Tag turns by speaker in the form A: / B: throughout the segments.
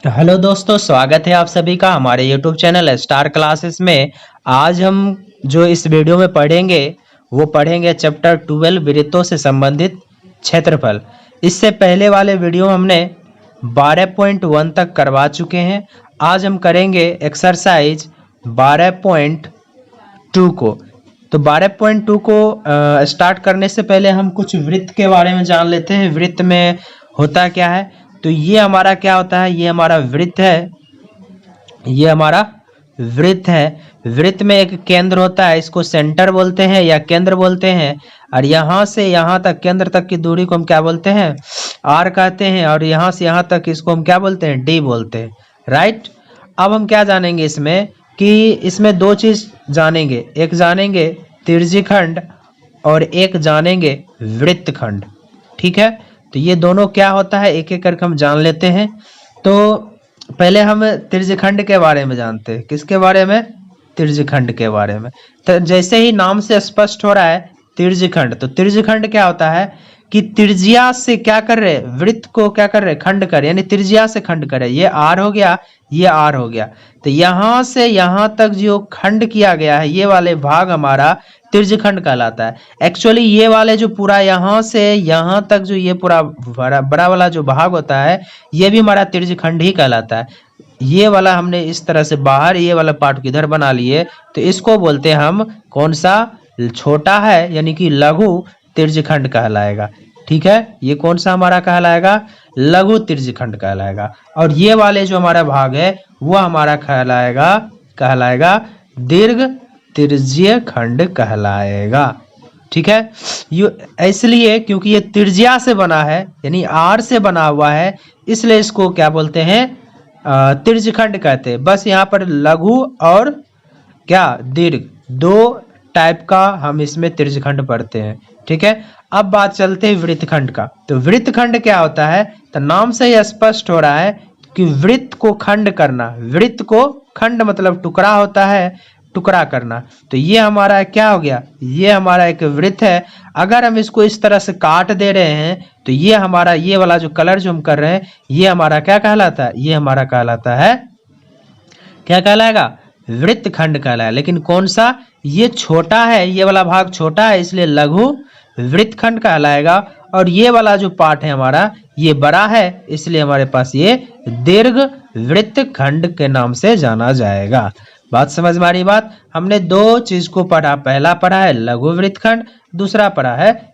A: तो हेलो दोस्तों, स्वागत है आप सभी का हमारे यूट्यूब चैनल स्टार क्लासेस में। आज हम जो इस वीडियो में पढ़ेंगे वो पढ़ेंगे चैप्टर 12 वृत्तों से संबंधित क्षेत्रफल। इससे पहले वाले वीडियो हमने 12.1 तक करवा चुके हैं। आज हम करेंगे एक्सरसाइज 12.2 को। तो 12.2 को स्टार्ट करने से पहले हम कुछ वृत्त के बारे में जान लेते हैं। वृत्त में होता क्या है? तो ये हमारा क्या होता है? ये हमारा वृत्त है। ये हमारा वृत्त है। वृत्त में एक केंद्र होता है, इसको सेंटर बोलते हैं या केंद्र बोलते हैं। और यहाँ से यहाँ तक केंद्र तक की दूरी को हम क्या बोलते हैं? आर कहते हैं। और यहाँ से यहाँ तक इसको हम क्या बोलते हैं? डी बोलते हैं। राइट। अब हम क्या जानेंगे इसमें कि इसमें दो चीज जानेंगे। एक जानेंगे त्रिज्यखंड और एक जानेंगे वृत्तखंड। ठीक है। तो ये दोनों क्या होता है एक एक करके हम जान लेते हैं। तो पहले हम त्रिज्यखंड के बारे में जानते हैं। किसके बारे में? त्रिज्यखंड के बारे में। तो जैसे ही नाम से स्पष्ट हो रहा है त्रिज्यखंड, तो त्रिज्यखंड क्या होता है कि त्रिज्या से क्या कर रहे? वृत्त को क्या कर रहे? खंड कर, यानी त्रिज्या से खंड करे। ये आर हो गया, ये आर हो गया। तो यहां से यहां तक जो खंड किया गया है ये वाले भाग हमारा त्रिज्यखंड कहलाता है। एक्चुअली ये वाले जो पूरा यहाँ से यहाँ तक जो ये पूरा बड़ा वाला जो भाग होता है ये भी हमारा त्रिज्यखंड ही कहलाता है। ये वाला हमने इस तरह से बाहर ये वाला पार्ट किधर बना लिए, तो इसको बोलते हैं हम कौन सा? छोटा है, यानी कि लघु त्रिज्यखंड कहलाएगा। ठीक है। ये कौन सा हमारा कहलाएगा? लघु त्रिज्यखंड कहलाएगा। और ये वाले जो हमारा भाग है वो हमारा कहलाएगा दीर्घ त्रिज्यखंड कहलाएगा। ठीक है। इसलिए क्योंकि ये त्रिज्या से बना है, यानी आर से बना हुआ है, इसलिए इसको क्या बोलते हैं? त्रिज्यखंड कहते हैं। बस यहाँ पर लघु और क्या दीर्घ दो टाइप का हम इसमें त्रिज्यखंड पढ़ते हैं। ठीक है। अब बात चलते हैं वृत्तखंड का। तो वृत्तखंड क्या होता है? तो नाम से ही स्पष्ट हो रहा है कि वृत्त को खंड करना। वृत्त को खंड मतलब टुकड़ा होता है, टुकड़ा करना। तो ये हमारा क्या हो गया? ये हमारा एक वृत्त है। अगर हम इसको इस तरह से काट दे रहे हैं तो ये हमारा ये वाला जो कलर जो हम कर रहे हैं ये हमारा क्या कहलाता है? ये हमारा कहलाता है, क्या कहलाएगा? वृत्तखंड कहलाएगा। लेकिन कौन सा? ये छोटा है, ये वाला भाग छोटा है, इसलिए लघु वृत्तखंड कहलाएगा। और ये वाला जो पार्ट है हमारा ये बड़ा है, इसलिए हमारे पास ये दीर्घ वृत्तखंड के नाम से जाना जाएगा। बात समझ में आ रही? बात हमने दो चीज को पढ़ा। पहला पढ़ा है लघु वृत्तखंड, दूसरा पढ़ा है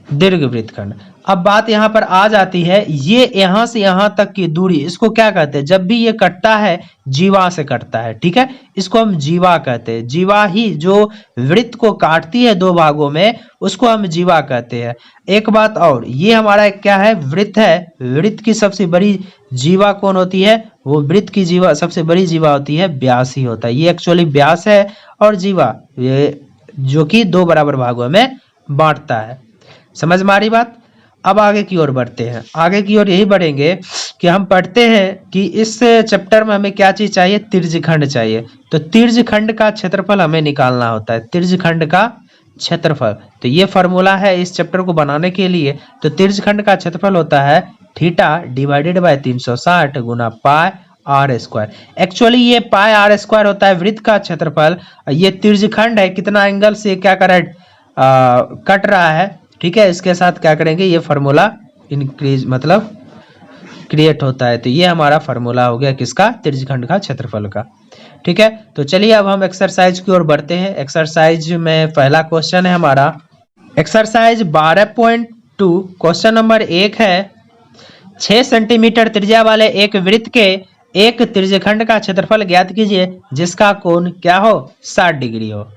A: दीर्घ वृत्तखंड। अब बात यहाँ पर आ जाती है, ये यहाँ से यहाँ तक की दूरी इसको क्या कहते हैं? जब भी ये कटता है जीवा से कटता है। ठीक है। इसको हम जीवा कहते हैं। जीवा ही जो वृत्त को काटती है दो भागों में उसको हम जीवा कहते हैं। एक बात और, ये हमारा क्या है? वृत्त है। वृत्त की सबसे बड़ी जीवा कौन होती है? वो वृत्त की जीवा सबसे बड़ी जीवा होती है व्यास ही होता है। ये एक्चुअली व्यास है और जीवा, ये जो कि दो बराबर भागों में बांटता है। समझ में आ रही बात? अब आगे की ओर बढ़ते हैं। आगे की ओर यही बढ़ेंगे कि हम पढ़ते हैं कि इस चैप्टर में हमें क्या चीज चाहिए? त्रिज्यखंड चाहिए। तो त्रिज्यखंड का क्षेत्रफल हमें निकालना होता है। त्रिज्यखंड का क्षेत्रफल, तो ये फॉर्मूला है इस चैप्टर को बनाने के लिए। तो त्रिज्यखंड का क्षेत्रफल होता है थीटा डिवाइडेड बाय 360 गुना पाई आर स्क्वायर। एक्चुअली ये पाई आर स्क्वायर होता है वृत्त का क्षेत्रफल। ये त्रिज्यखंड है, कितना एंगल से क्या कर रहा है? कट रहा है। ठीक है। इसके साथ क्या करेंगे? ये फार्मूला इंक्रीज मतलब क्रिएट होता है। तो ये हमारा फार्मूला हो गया किसका? त्रिज्यखंड का क्षेत्रफल का। ठीक है। तो चलिए अब हम एक्सरसाइज की ओर बढ़ते हैं। एक्सरसाइज में पहला क्वेश्चन है हमारा एक्सरसाइज 12.2। क्वेश्चन नंबर 1 है 6 सेंटीमीटर त्रिज्या वाले एक वृत्त के एक त्रिज्यखंड का क्षेत्रफल ज्ञात कीजिए जिसका कोण क्या हो? 60 डिग्री हो।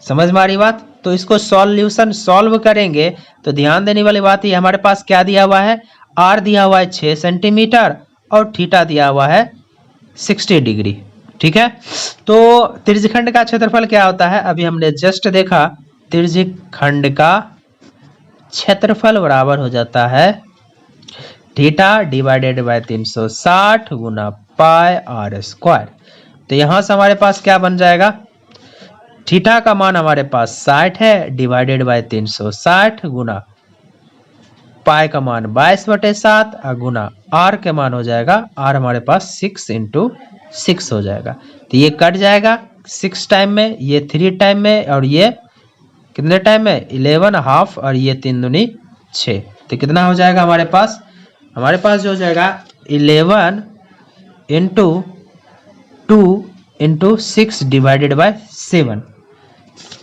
A: समझ में आ रही बात? तो इसको सॉल्व करेंगे तो ध्यान देने वाली बात है हमारे पास क्या दिया हुआ है? आर दिया हुआ है 6 सेंटीमीटर और थीटा दिया हुआ है 60 डिग्री। ठीक है। तो त्रिज्यखंड का क्षेत्रफल क्या होता है? अभी हमने जस्ट देखा, त्रिज्यखंड का क्षेत्रफल बराबर हो जाता है थीटा डिवाइडेड बाय 360 गुना पाई आर स्क्वायर। तो यहां से हमारे पास क्या बन जाएगा? थीटा का मान हमारे पास 60 है डिवाइडेड बाय 360 गुना पाई का मान 22/7 गुना आर के मान हो जाएगा, आर हमारे पास 6 × 6 हो जाएगा। तो ये कट जाएगा 6 टाइम में, ये 3 टाइम में, और ये कितने टाइम में 11 हाफ, और ये 3 दूनी 6। तो कितना हो जाएगा हमारे पास? हमारे पास जो हो जाएगा 11 × 2 × 6 / 7।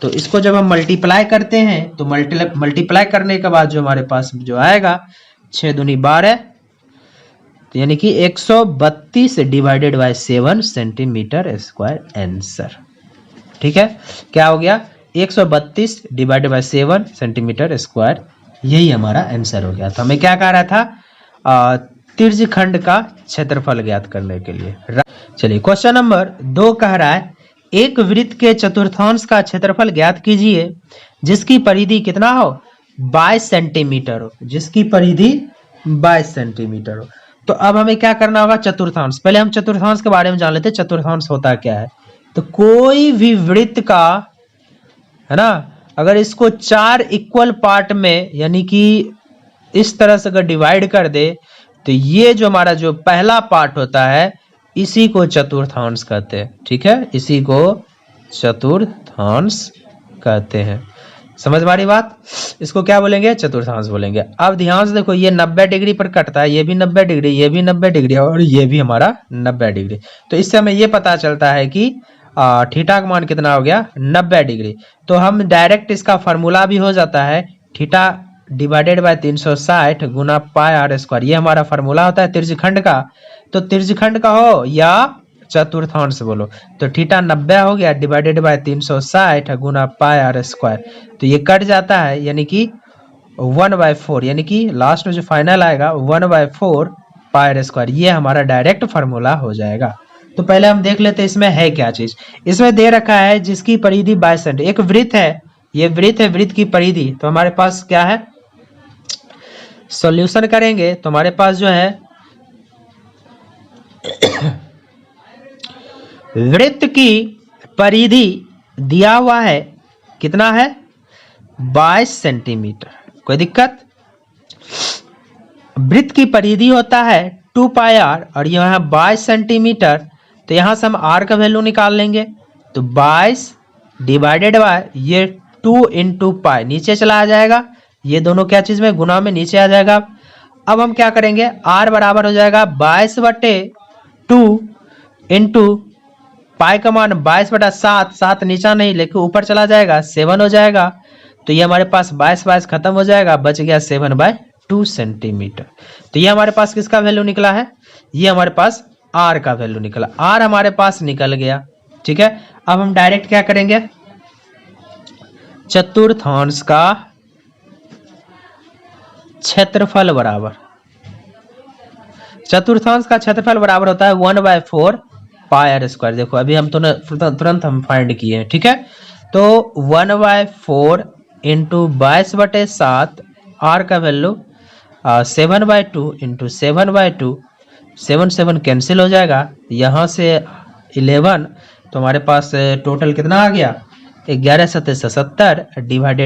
A: तो इसको जब हम मल्टीप्लाई करते हैं तो मल्टीप्लाई करने के बाद जो हमारे पास जो आएगा 6 दूनी 12, तो यानी कि 132 / 7 सेंटीमीटर स्क्वायर आंसर। ठीक है, क्या हो गया? 132 / 7 सेंटीमीटर स्क्वायर, यही हमारा आंसर हो गया। तो हमें क्या कह रहा था? त्रिज्यखंड का क्षेत्रफल ज्ञात करने के लिए। चलिए क्वेश्चन नंबर 2 कह रहा है एक वृत्त के चतुर्थांश का क्षेत्रफल ज्ञात कीजिए जिसकी परिधि कितना हो? 22 सेंटीमीटर हो, जिसकी परिधि 22 सेंटीमीटर हो। तो अब हमें क्या करना होगा? चतुर्थांश। पहले हम चतुर्थांश के बारे में जान लेते हैं, चतुर्थांश होता क्या है। तो कोई भी वृत्त का, है ना, अगर इसको 4 इक्वल पार्ट में, यानी कि इस तरह से अगर डिवाइड कर दे, तो ये जो हमारा जो पहला पार्ट होता है इसी को चतुर्थांश कहते हैं। ठीक है, इसी को चतुर्थांश कहते हैं। समझ मारी बात? इसको क्या बोलेंगे? चतुर्थांश बोलेंगे। अब ध्यान से देखो, ये 90 डिग्री पर कटता है, ये भी 90 डिग्री, ये भी 90 डिग्री, और ये भी हमारा 90 डिग्री। तो इससे हमें ये पता चलता है कि थीटा का मान कितना हो गया? 90 डिग्री। तो हम डायरेक्ट इसका फार्मूला भी हो जाता है, थीटा / 360 गुना पाई r स्क्वायर। ये हमारा फार्मूला होता है त्रिज्यखंड का। तो त्रिज्यखंड का हो या चतुर्थांश बोलो, तो थीटा 90 हो गया / 360 गुना पाई r स्क्वायर। तो ये कट जाता है, यानी कि 1/4, यानी कि लास्ट में जो फाइनल आएगा 1/4 पाई r स्क्वायर। ये हमारा डायरेक्ट फार्मूला हो जाएगा। तो पहले हम देख लेते हैं इसमें है क्या चीज। इसमें दे रखा है जिसकी परिधि 22 सेंटीमीटर। एक वृत्त है, ये वृत्त है, वृत्त की परिधि। तो हमारे पास क्या है? सॉल्यूशन करेंगे तो हमारे पास जो है वृत्त की परिधि दिया हुआ है, कितना है? 22 सेंटीमीटर। कोई दिक्कत? वृत्त की परिधि होता है 2 पाई r, और यह 22 सेंटीमीटर। तो यहां से हम r का वैल्यू निकाल लेंगे। तो 22 / ये 2 × पाई, नीचे चला आ जाएगा, ये दोनों क्या चीज में? गुना में, नीचे आ जाएगा। अब हम क्या करेंगे? r बराबर हो जाएगा 22/2 × पाई का मान 22/7, 7 नीचा नहीं लेकिन ऊपर चला जाएगा, 7 हो जाएगा। तो ये हमारे पास 22 खत्म हो जाएगा, बच गया 7/2 सेंटीमीटर। तो ये हमारे पास किसका वैल्यू निकला है? ये हमारे पास r का वैल्यू निकला। r हमारे पास निकल गया। ठीक है, अब हम डायरेक्ट क्या करेंगे? चतुर्थांश का क्षेत्रफल बराबर, चतुर्थांश का क्षेत्रफल बराबर होता है 1/4 पाई r स्क्वायर। देखो अभी हम तुरंत हम फाइंड किए हैं। ठीक है, तो 1/4 × 22/7, r का वैल्यू 7/2 × 7/2, 7 कैंसिल हो जाएगा, यहाँ से 11। तो हमारे पास टोटल कितना आ गया? 11 × 7 = 70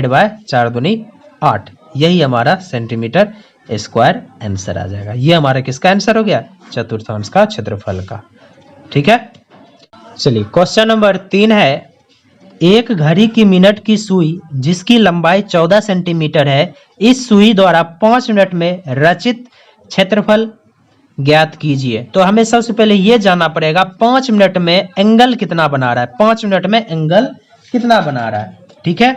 A: / 4 दूनी 8। यही हमारा सेंटीमीटर स्क्वायर आंसर आ जाएगा। ये हमारा किसका आंसर हो गया? चतुर्थांश का क्षेत्रफल का। ठीक है, चलिए क्वेश्चन नंबर 3 है एक घड़ी की मिनट की सुई जिसकी लंबाई 14 सेंटीमीटर है, इस सुई द्वारा 5 मिनट में रचित क्षेत्रफल ज्ञात कीजिए। तो हमें सबसे पहले ये जानना पड़ेगा 5 मिनट में एंगल कितना बना रहा है, 5 मिनट में एंगल कितना बना रहा है। ठीक है,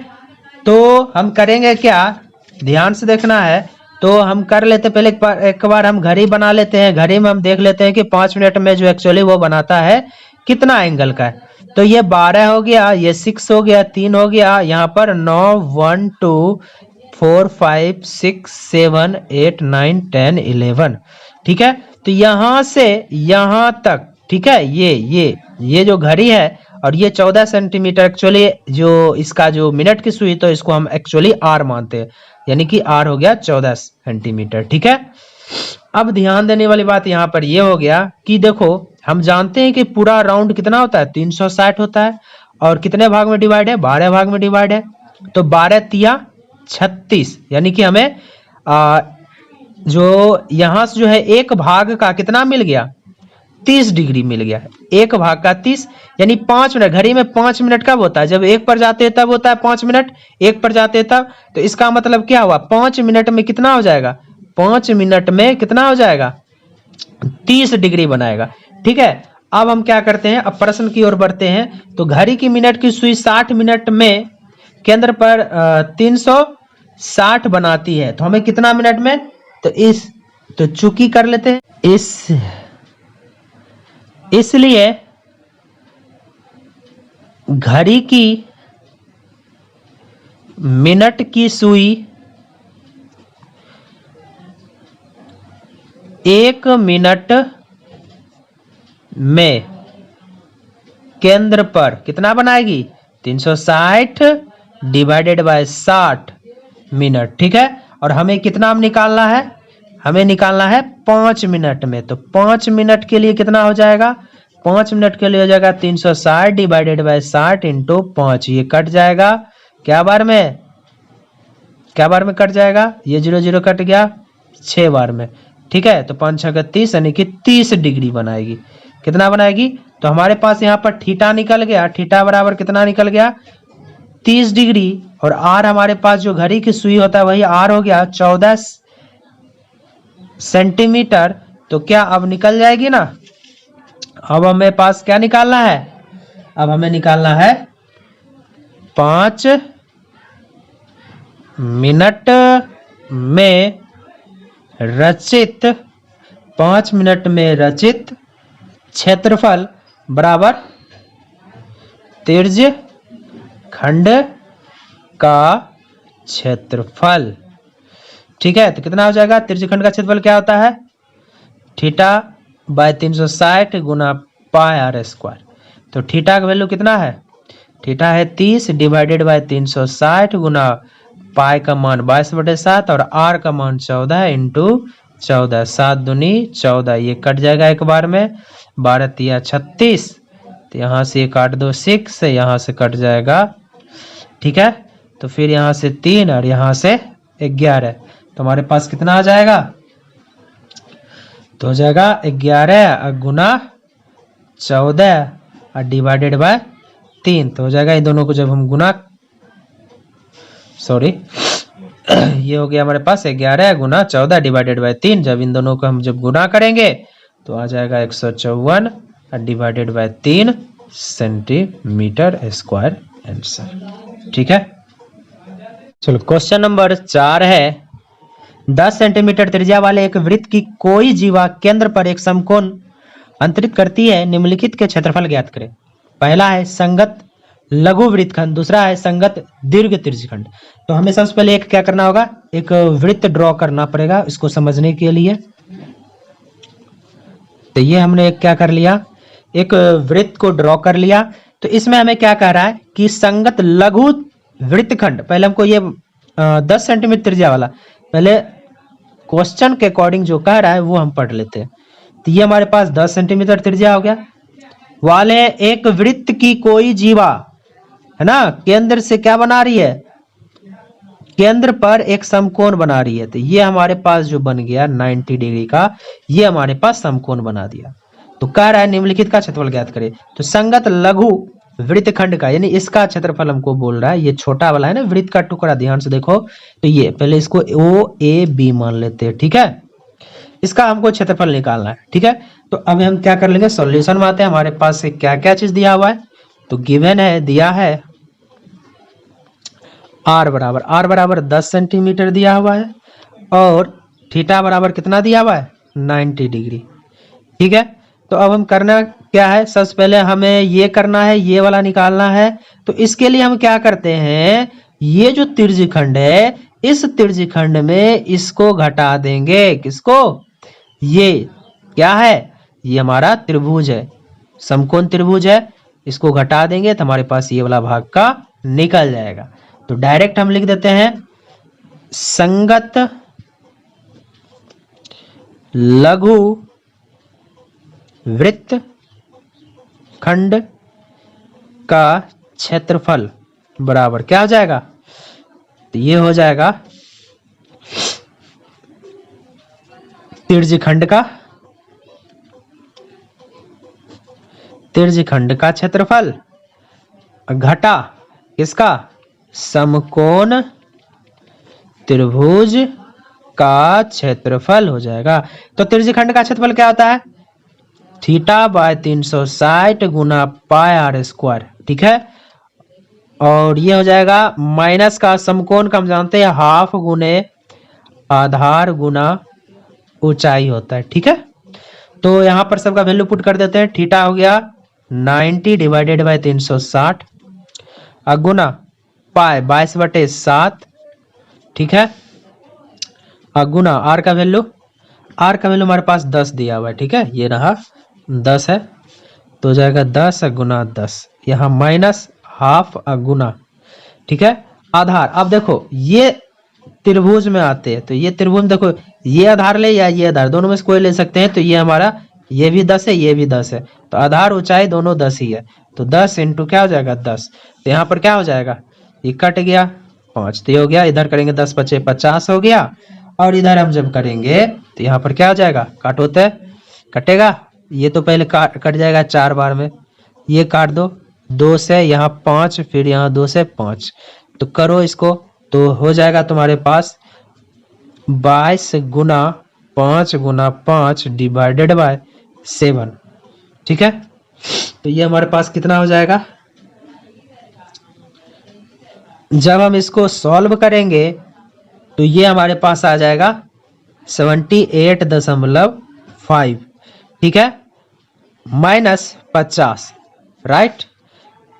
A: तो हम करेंगे क्या? ध्यान से देखना है। तो हम कर लेते पहले एक बार हम घड़ी बना लेते हैं। घड़ी में हम देख लेते हैं कि 5 मिनट में जो एक्चुअली वो बनाता है कितना एंगल का है। तो ये 12 हो गया, ये 6 हो गया, 3 हो गया, यहाँ पर 9, 1, 2, 4, 5, 6, 7, 8, 9, 10, 11। ठीक है, तो यहाँ से यहाँ तक, ठीक है, ये जो घड़ी है और ये 14 सेंटीमीटर एक्चुअली जो इसका जो मिनट की सुई, तो इसको हम एक्चुअली आर मानते हैं, यानी कि आर हो गया 14 सेंटीमीटर। ठीक है, अब ध्यान देने वाली बात यहाँ पर ये हो गया कि देखो हम जानते हैं कि पूरा राउंड कितना होता है? 360 होता है, और कितने भाग में डिवाइड है? 12 भाग में डिवाइड है। तो 12 × 36, यानी कि हमें जो यहां से जो है एक भाग का कितना मिल गया, 30 डिग्री मिल गया है। एक भाग का 30 यानी 5 मिनट। घड़ी में 5 मिनट कब होता है, जब एक पर जाते हैं तब होता है 5 मिनट, एक पर जाते हैं तब। तो इसका मतलब क्या हुआ, 5 मिनट में कितना हो जाएगा, 5 मिनट में कितना हो जाएगा, 30 डिग्री बनाएगा। ठीक है, अब हम क्या करते हैं, अब प्रश्न की ओर बढ़ते हैं। तो घड़ी की मिनट की सुई 60 मिनट में केंद्र पर 360 बनाती है, तो हमें कितना मिनट में, तो चुकी कर लेते हैं। इसलिए घड़ी की मिनट की सुई 1 मिनट में केंद्र पर कितना बनाएगी, 360 डिवाइडेड बाय 60 मिनट। ठीक है, और हमें कितना निकालना है, हमें निकालना है 5 मिनट में। तो 5 मिनट के लिए कितना हो जाएगा, 5 मिनट के लिए हो जाएगा 360 डिवाइडेड बाय 60 इंटू 5। ये कट जाएगा क्या बार में, क्या बार में कट जाएगा, ये 0 0 कट गया 6 बार में। ठीक है, तो 5 6 30 यानी कि 30 डिग्री बनाएगी। कितना बनाएगी, तो हमारे पास यहाँ पर थीटा निकल गया, थीटा बराबर कितना निकल गया, 30 डिग्री। और आर हमारे पास जो घड़ी की सुई होता है वही आर हो गया 14 सेंटीमीटर। तो क्या अब निकल जाएगी ना। अब हमें पास क्या निकालना है, अब हमें निकालना है 5 मिनट में रचित, 5 मिनट में रचित क्षेत्रफल बराबर त्रिज्य खंड का क्षेत्रफल। ठीक है, तो कितना हो जाएगा, त्रिज्य खंड का क्षेत्रफल क्या होता है, थीटा बाय 360 गुना पाई आर स्क्वायर। तो थीटा का वैल्यू कितना है, थीटा है 30 डिवाइडेड बाय 360 गुना पाई का मान 22/7 और आर का मान 14 इंटू 14, 7 दूनी 14। ये कट जाएगा एक बार में, 12 तिया 36, तो यहाँ से 1 8 2 6, यहाँ से कट जाएगा। ठीक है, तो फिर यहाँ से 3 और यहाँ से 11, तो हमारे पास कितना आ जाएगा, तो हो जाएगा 11 गुना 14 और डिवाइडेड बाय 3। तो हो जाएगा इन दोनों को जब हम गुना, सॉरी ये हो गया हमारे पास 11 गुना 14 डिवाइडेड बाय 3। जब इन दोनों को हम जब गुना करेंगे तो आ जाएगा 154 divided by 3 centimetre square answer. ठीक है, चलो क्वेश्चन नंबर 4 है, 10 सेंटीमीटर त्रिज्या वाले एक वृत्त की कोई जीवा केंद्र पर एक समकोण अंतरित करती है, निम्नलिखित के क्षेत्रफल ज्ञात करें। पहला है संगत लघु वृत्तखंड, दूसरा है संगत दीर्घ त्रिज्यखंड। तो हमें सबसे पहले एक क्या करना होगा, एक वृत्त ड्रॉ करना पड़ेगा इसको समझने के लिए। तो ये हमने एक क्या कर लिया, एक वृत्त को ड्रॉ कर लिया। तो इसमें हमें क्या कह रहा है कि संगत लघु वृत्तखंड, पहले हमको ये 10 सेंटीमीटर त्रिज्या वाला, पहले क्वेश्चन के अकॉर्डिंग जो कह रहा है वो हम पढ़ लेते हैं। तो ये हमारे पास 10 सेंटीमीटर त्रिज्या हो गया वाले एक वृत्त की कोई जीवा, है ना, केंद्र से क्या बना रही है, केंद्र पर एक समकोण बना रही है। तो ये हमारे पास जो बन गया 90 डिग्री का, ये हमारे पास समकोण बना दिया। तो कह रहा है निम्नलिखित का क्षेत्रफल ज्ञात करें। तो संगत लघु वृत्तखंड का यानी इसका क्षेत्रफल हमको बोल रहा है, ये छोटा वाला है ना वृत्त का टुकड़ा, ध्यान से देखो। तो ये पहले इसको ओ ए बी मान लेते हैं। ठीक है, इसका हमको क्षेत्रफल निकालना है। ठीक है, तो अब हम क्या कर लेंगे, सॉल्यूशन में आते हैं। हमारे पास क्या क्या चीज दिया हुआ है, तो गिवन है, दिया है आर बराबर 10 सेंटीमीटर दिया हुआ है और थीटा बराबर कितना दिया हुआ है, 90 डिग्री। ठीक है, तो अब हम करना क्या है, सबसे पहले हमें ये करना है, ये वाला निकालना है। तो इसके लिए हम क्या करते हैं, ये जो त्रिज्यखंड है इस त्रिज्यखंड में इसको घटा देंगे, किसको, ये क्या है, ये हमारा त्रिभुज है, समकोण त्रिभुज है, इसको घटा देंगे तो हमारे पास ये वाला भाग का निकल जाएगा। तो डायरेक्ट हम लिख देते हैं संगत लघु वृत्त खंड का क्षेत्रफल बराबर क्या हो जाएगा, तो ये हो जाएगा त्रिज्यखंड का क्षेत्रफल घटा किसका, समकोण त्रिभुज का क्षेत्रफल हो जाएगा। तो त्रिज्यखंड का क्षेत्रफल क्या होता है, थीटा बाय 360 गुना पाई आर स्क्वायर, ठीक है। और ये हो जाएगा माइनस का समकोण का हम जानते हैं हाफ गुने आधार गुना ऊंचाई होता है, ठीक है। तो यहाँ पर सबका वैल्यू पुट कर देते हैं। थीटा हो गया 90 डिवाइडेड बाय 360 गुना पाई 22/7, ठीक है। गुना आर का वैल्यू हमारे पास 10 दिया हुआ है, ठीक है, ये रहा 10 है, तो हो जाएगा 10 गुना 10, यहाँ माइनस हाफ गुना, ठीक है। आधार, अब देखो ये त्रिभुज में आते हैं, तो ये त्रिभुज देखो, ये आधार ले या ये आधार, दोनों में से कोई ले सकते हैं। तो ये हमारा ये भी 10 है, ये भी 10 है, तो आधार ऊंचाई दोनों 10 ही है, तो 10 इंटू क्या हो जाएगा 10, तो यहाँ पर क्या हो जाएगा, ये कट गया 5, तो ये हो गया, इधर करेंगे 10 × 5 = 50 हो गया, और इधर हम जब करेंगे तो यहाँ पर क्या हो जाएगा, काट होता है, कटेगा, ये तो पहले कट जाएगा 4 बार में, ये काट दो, 2 से यहाँ 5, फिर यहाँ 2 से 5, तो करो इसको, तो हो जाएगा तुम्हारे पास 22 गुना 5 गुना 5 डिवाइडेड बाय 7, ठीक है। तो ये हमारे पास कितना हो जाएगा, जब हम इसको सॉल्व करेंगे तो ये हमारे पास आ जाएगा 78.5, ठीक है, माइनस 50, राइट।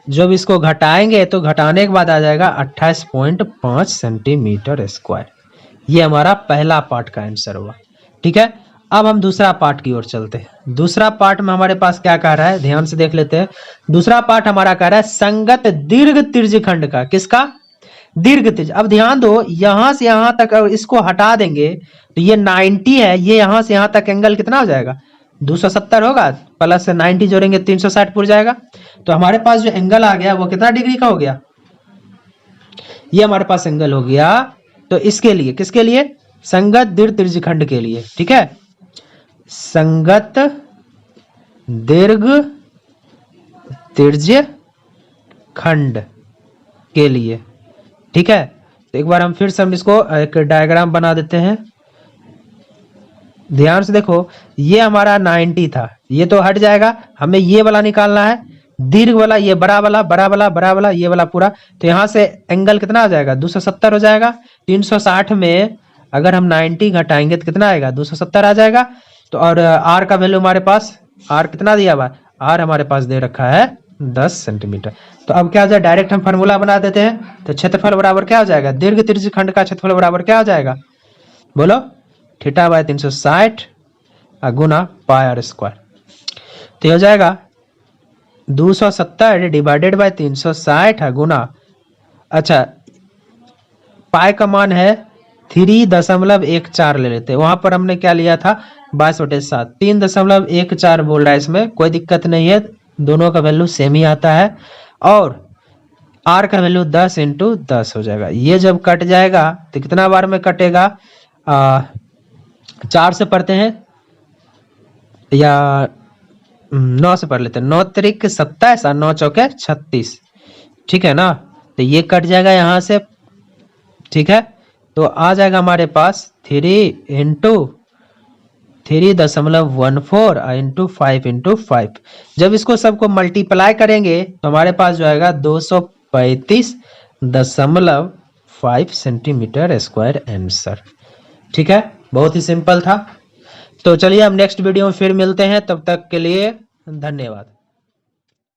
A: जब इसको घटाएंगे तो घटाने के बाद आ जाएगा 28.5 सेंटीमीटर स्क्वायर। ये हमारा पहला पार्ट का आंसर हुआ, ठीक है। अब हम दूसरा पार्ट की ओर चलते हैं। दूसरा पार्ट में हमारे पास क्या कह रहा है, ध्यान से देख लेते हैं। दूसरा पार्ट हमारा कह रहा है संगत दीर्घ त्रिज्यखंड का, किसका, दीर्घ त्रिज्य। अब ध्यान दो, यहां से यहां तक अगर इसको हटा देंगे तो ये 90 है, ये यहां से यहां तक एंगल कितना हो जाएगा, 270 होगा, प्लस 90 जोड़ेंगे 360 पुर जाएगा। तो हमारे पास जो एंगल आ गया वो कितना डिग्री का हो गया, ये हमारे पास एंगल हो गया। तो इसके लिए, किसके लिए, संगत दीर्घ त्रिज्यखंड के लिए, ठीक है, संगत दीर्घ त्रिज्यखंड के लिए, ठीक है। तो एक बार हम फिर से हम इसको एक डायग्राम बना देते हैं। ध्यान से देखो, ये हमारा 90 था, ये तो हट जाएगा, हमें ये वाला निकालना है, दीर्घ वाला, ये बड़ा वाला, बड़ा वाला, बड़ा वाला, ये वाला पूरा। तो यहां से एंगल कितना आ जाएगा, 270 हो जाएगा। 360 में अगर हम 90 घटाएंगे तो कितना आएगा, 270 आ जाएगा। तो और आर का वैल्यू हमारे पास, आर कितना दिया हुआ, आर हमारे पास दे रखा है 10 सेंटीमीटर। तो अब क्या हो जाए, डायरेक्ट हम फार्मूला बना देते हैं। तो क्षेत्रफल बराबर क्या हो जाएगा, दीर्घ त्रिज्यखंड का क्षेत्रफल बराबर क्या हो जाएगा, बोलो, थीटा बाय 360 गुना पाई आर स्क्वायर। तो हो जाएगा 270 डिवाइडेड बाय 360 गुना, अच्छा पाई का मान है 3.14 ले लेते हैं, वहां पर हमने क्या लिया था 22/7, 3.14 बोल रहा है, इसमें कोई दिक्कत नहीं है, दोनों का वैल्यू सेम ही आता है। और आर का वैल्यू 10 × 10 हो जाएगा। ये जब कट जाएगा तो कितना बार में कटेगा, 4 से पढ़ते हैं या 9 से पढ़ लेते हैं, 9 त्रिक 27 और 9 चौके 36, ठीक है ना। तो ये कट जाएगा यहाँ से, ठीक है। तो आ जाएगा हमारे पास 3 × 3.14 × 5 × 5। जब इसको सबको मल्टीप्लाई करेंगे तो हमारे पास जो आएगा 235.5 सेंटीमीटर स्क्वायर आंसर, ठीक है, बहुत ही सिंपल था। तो चलिए हम नेक्स्ट वीडियो में फिर मिलते हैं, तब तक के लिए धन्यवाद।